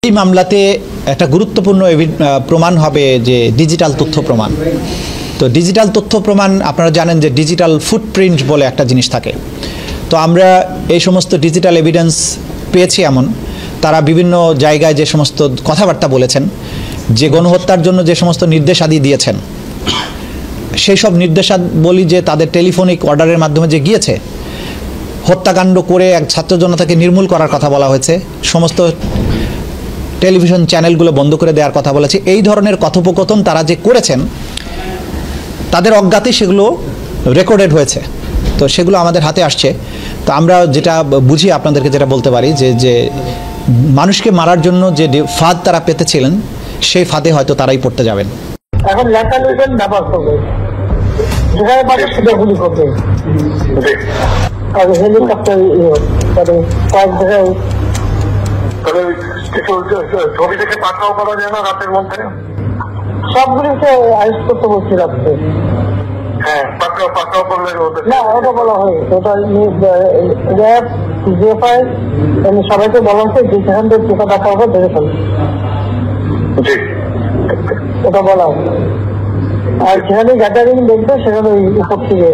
এই মামলাতে একটা গুরুত্বপূর্ণ প্রমাণ হবে যে ডিজিটাল তথ্য প্রমাণ। তো ডিজিটাল তথ্য প্রমাণ আপনারা জানেন যে ডিজিটাল ফুটপ্রিন্ট বলে একটা জিনিস থাকে। তো আমরা এই সমস্ত ডিজিটাল এভিডেন্স পেয়েছি। এমন তারা বিভিন্ন জায়গায় যে সমস্ত কথাবার্তা বলেছেন, যে গণহত্যার জন্য যে সমস্ত নির্দেশাদি দিয়েছেন, সেই সব নির্দেশাবলী যে তাদের টেলিফোনিক অর্ডারের মাধ্যমে যে গিয়েছে, হত্যাকাণ্ড করে এক ছাত্র জনতাকে নির্মূল করার কথা বলা হয়েছে, সমস্ত টেলিভিশন চ্যানেলগুলো বন্ধ করে দেওয়ার কথা বলেছে। এই ধরনের কথোপকথন তারা যে করেছেন তাদের অজ্ঞাতে সেগুলো রেকর্ডেড হয়েছে। তো সেগুলো আমাদের হাতে আসছে। তো আমরা যেটা বুঝি আপনাদেরকে যেটা বলতে পারি যে মানুষকে মারার জন্য যে ফাঁদ তারা পেতেছিলেন সেই ফাঁদে হয়তো তারাই পড়তে যাবেন। এখন লেখা লিখবেন ব্যবহার করবে, যেখানে পাবে সেটা গুলি করবে। আর হেলিকপ্টার কয়েক জায়গায় ছবি থেকে পাঠাও করা যায় না রাতের মধ্যে? সবগুলিকে আরেস্ট করতে বলছি রাখতে। হ্যাঁ, পাঠাও করলে না, ওটা বলা হয়েছে, ওটা র্যাব জিএফআই সবাইকে বলা হচ্ছে যে সেখান থেকে টিকা দেখা হবে ধরে ফেলবে, ওটা বলা হবে। আর যেখানে গ্যাদারিং দেখবে সেখানে ওই উপর থেকে,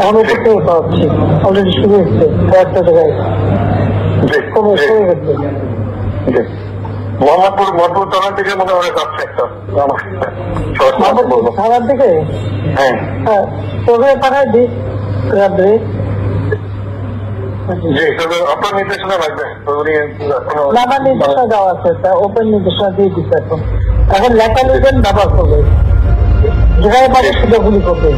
এখন উপর থেকে পাচ্ছি অলরেডি শুরু হচ্ছে কয়েকটা জায়গায় কমে গেছে। মোহাম্মদপুর থানার দিকে মনে হয় যাচ্ছে একটা থানার দিকে। হ্যাঁ, তোকে পাঠায় দিই রাত্রে। জি, আপনার নির্দেশনা লাগবে। আমার নির্দেশনা দেওয়া আছে, ওপেন নির্দেশনা দিয়ে দিচ্ছে। এখন লেখা লিখবেন ব্যবহার করবে, যেখানে পাবে সেটা গুলি করবে।